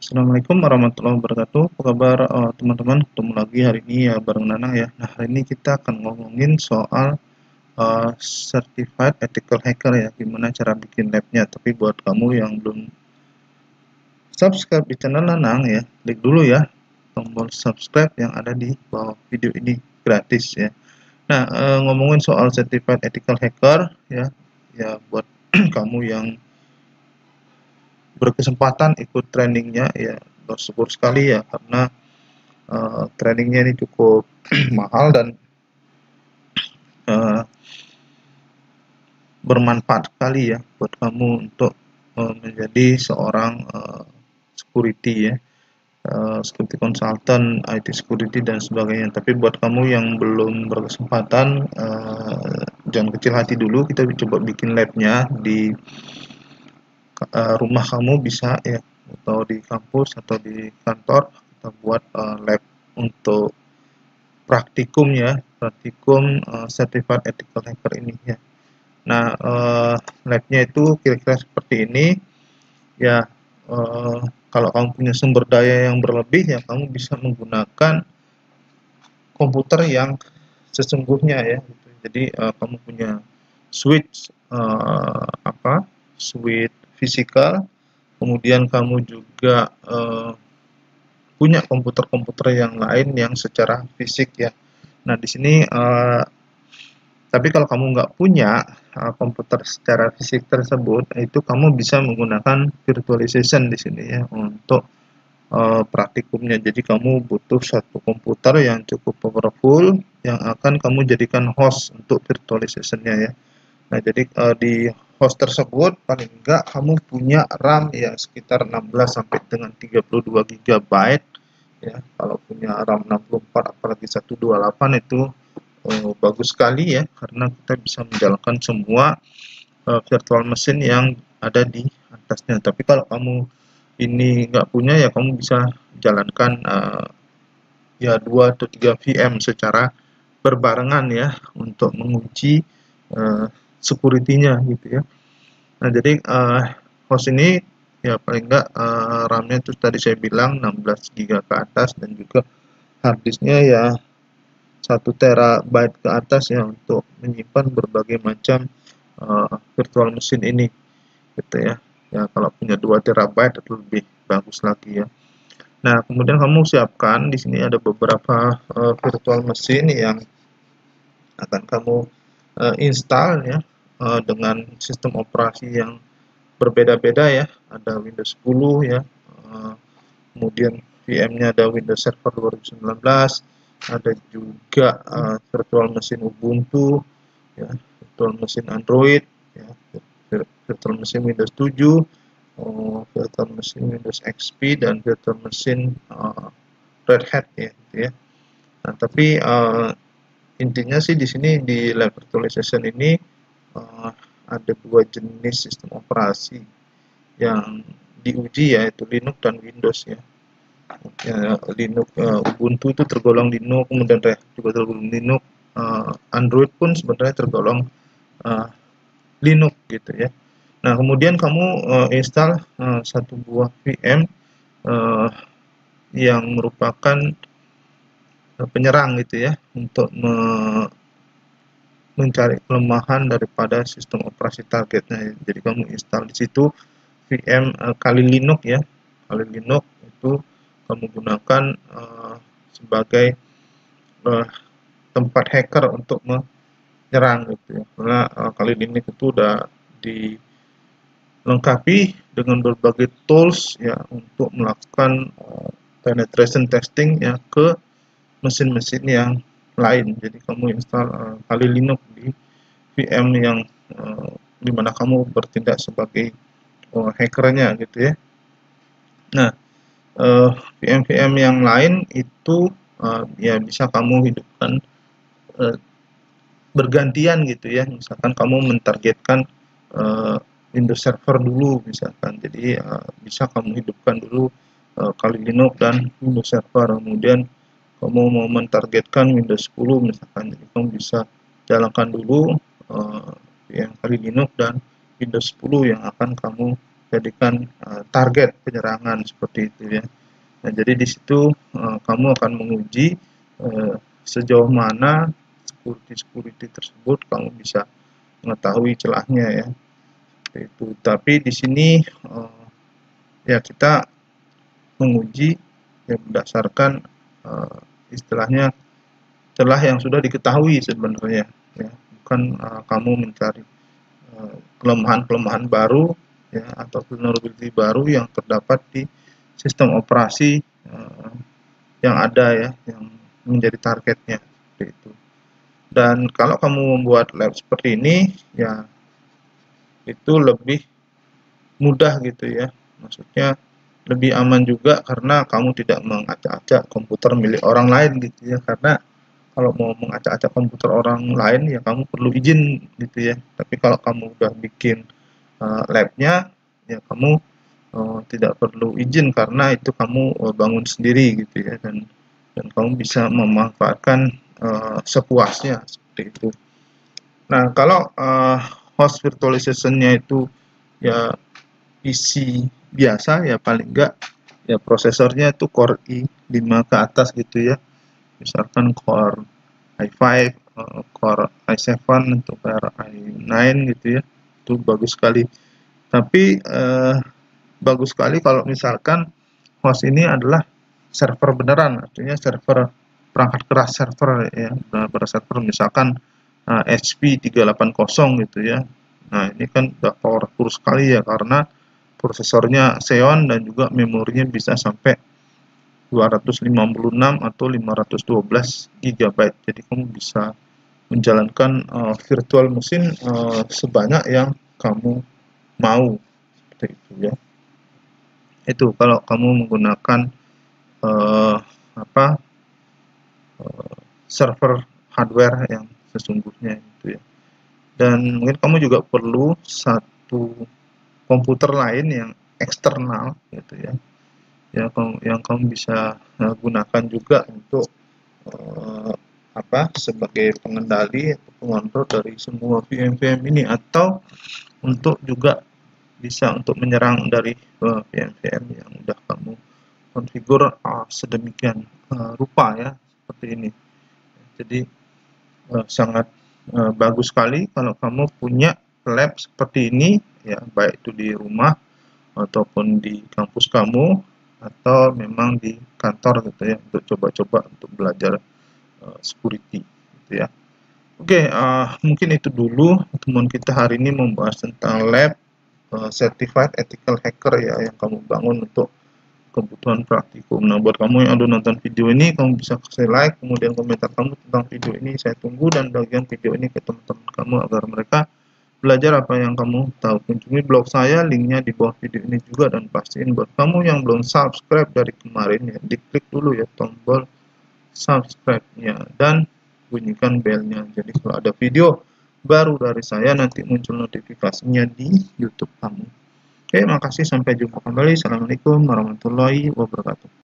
Assalamualaikum warahmatullahi wabarakatuh. Apa kabar teman-teman? Ketemu lagi hari ini ya bareng Nana ya. Nah, hari ini kita akan ngomongin soal Certified Ethical Hacker ya. Gimana cara bikin labnya. Tapi buat kamu yang belum subscribe di channel Nanang ya, klik dulu ya tombol subscribe yang ada di bawah video ini, gratis ya. Nah, ngomongin soal Certified Ethical Hacker ya, ya buat kamu yang berkesempatan ikut trainingnya ya bersyukur sekali ya, karena trainingnya ini cukup mahal dan uh, bermanfaat sekali ya buat kamu untuk menjadi seorang security ya, security consultant, IT security dan sebagainya. Tapi buat kamu yang belum berkesempatan, jangan kecil hati dulu. Kita coba bikin labnya di rumah kamu bisa ya, atau di kampus atau di kantor. Kita buat lab untuk praktikum ya, praktikum Certified Ethical Hacker ini ya. Nah, labnya itu kira-kira seperti ini ya. Kalau kamu punya sumber daya yang berlebih ya, kamu bisa menggunakan komputer yang sesungguhnya ya gitu. Jadi kamu punya switch switch fisikal, kemudian kamu juga punya komputer-komputer yang lain yang secara fisik ya. Nah, di sini tapi kalau kamu nggak punya komputer secara fisik tersebut, itu kamu bisa menggunakan virtualization di sini ya untuk praktikumnya. Jadi kamu butuh satu komputer yang cukup powerful yang akan kamu jadikan host untuk virtualization-nya ya. Nah, jadi di host tersebut paling enggak kamu punya RAM yang sekitar 16 sampai dengan 32 GB ya. Kalau punya RAM 64 apalagi 128 itu bagus sekali ya, karena kita bisa menjalankan semua virtual machine yang ada di atasnya. Tapi kalau kamu ini nggak punya ya, kamu bisa jalankan ya 2 atau 3 VM secara berbarengan ya untuk menguji security-nya gitu ya. Nah, jadi host ini ya paling nggak RAM-nya itu tadi saya bilang 16 GB ke atas, dan juga hard disk-nya ya 1 TB ke atas ya, untuk menyimpan berbagai macam virtual machine ini gitu ya. Ya kalau punya 2 TB atau lebih bagus lagi ya. Nah, kemudian kamu siapkan di sini ada beberapa virtual machine yang akan kamu install ya, dengan sistem operasi yang berbeda-beda ya. Ada Windows 10 ya, kemudian VM-nya ada Windows Server 2019, ada juga virtual machine Ubuntu ya, virtual machine Android ya, virtual machine Windows 7, virtual machine Windows XP, dan virtual machine Red Hat ya, gitu ya. Nah, tapi intinya sih di sini di lab virtualization ini ada 2 jenis sistem operasi yang diuji, yaitu Linux dan Windows ya. Linux, Ubuntu itu tergolong Linux, kemudian Red Hat juga tergolong Linux, Android pun sebenarnya tergolong Linux gitu ya. Nah, kemudian kamu install satu buah VM yang merupakan penyerang gitu ya, untuk mencari kelemahan daripada sistem operasi targetnya. Jadi kamu install di situ VM Kali Linux ya. Kali Linux itu kamu gunakan sebagai tempat hacker untuk menyerang gitu ya. Karena Kali Linux itu udah dilengkapi dengan berbagai tools ya untuk melakukan penetration testing ya ke mesin-mesin yang lain. Jadi kamu install Kali Linux di VM yang dimana kamu bertindak sebagai hackernya gitu ya. Nah, VM-VM yang lain itu ya bisa kamu hidupkan bergantian gitu ya. Misalkan kamu mentargetkan Windows Server dulu misalkan. Jadi bisa kamu hidupkan dulu Kali Linux dan Windows Server. Kemudian kamu mau mentargetkan Windows 10 misalkan, jadi kamu bisa jalankan dulu yang Kali Linux dan Windows 10 yang akan kamu jadikan target penyerangan seperti itu ya. Nah, jadi di situ kamu akan menguji sejauh mana security tersebut kamu bisa mengetahui celahnya ya. Itu. Tapi di sini ya kita menguji ya berdasarkan istilahnya celah yang sudah diketahui sebenarnya ya, bukan kamu mencari kelemahan-kelemahan baru ya atau vulnerability baru yang terdapat di sistem operasi yang ada ya, yang menjadi targetnya seperti itu. Dan kalau kamu membuat lab seperti ini ya itu lebih mudah gitu ya, maksudnya lebih aman juga karena kamu tidak mengacak-acak komputer milik orang lain gitu ya, karena kalau mau mengacak-acak komputer orang lain ya kamu perlu izin gitu ya. Tapi kalau kamu udah bikin labnya ya kamu tidak perlu izin karena itu kamu bangun sendiri gitu ya, dan kamu bisa memanfaatkan sepuasnya seperti itu. Nah kalau host virtualization-nya itu ya PC biasa ya paling enggak ya prosesornya itu Core i5 ke atas gitu ya, misalkan Core i5, Core i7 atau Core i9 gitu ya, itu bagus sekali. Tapi bagus sekali kalau misalkan host ini adalah server beneran, artinya server perangkat keras server ya, benar-benar server, misalkan HP 380 gitu ya. Nah ini kan udah powerful sekali ya karena prosesornya Xeon dan juga memorinya bisa sampai 256 atau 512 GB. Jadi kamu bisa menjalankan virtual mesin sebanyak yang kamu mau seperti itu ya. Itu kalau kamu menggunakan server hardware yang sesungguhnya itu ya. Dan mungkin kamu juga perlu satu komputer lain yang eksternal gitu ya, yang kamu bisa gunakan juga untuk sebagai pengendali atau pengontrol dari semua VM-VM ini, atau untuk juga bisa untuk menyerang dari VM-VM yang udah kamu konfigur sedemikian rupa ya, seperti ini. Jadi sangat bagus sekali kalau kamu punya lab seperti ini ya, baik itu di rumah ataupun di kampus kamu atau memang di kantor gitu ya, untuk coba-coba untuk belajar security gitu ya. Oke, mungkin itu dulu teman kita hari ini membahas tentang lab certified ethical hacker ya, yang kamu bangun untuk kebutuhan praktikum. Nah, buat kamu yang udah nonton video ini, kamu bisa kasih like, kemudian komentar kamu tentang video ini, saya tunggu, dan bagian video ini ke teman-teman kamu agar mereka belajar apa yang kamu tahu. Kunjungi blog saya, linknya di bawah video ini juga, dan pastiin buat kamu yang belum subscribe dari kemarin ya, diklik dulu ya tombol subscribe-nya dan bunyikan belnya. Jadi kalau ada video baru dari saya nanti muncul notifikasinya di YouTube kamu. Oke, makasih, sampai jumpa kembali. Assalamualaikum warahmatullahi wabarakatuh.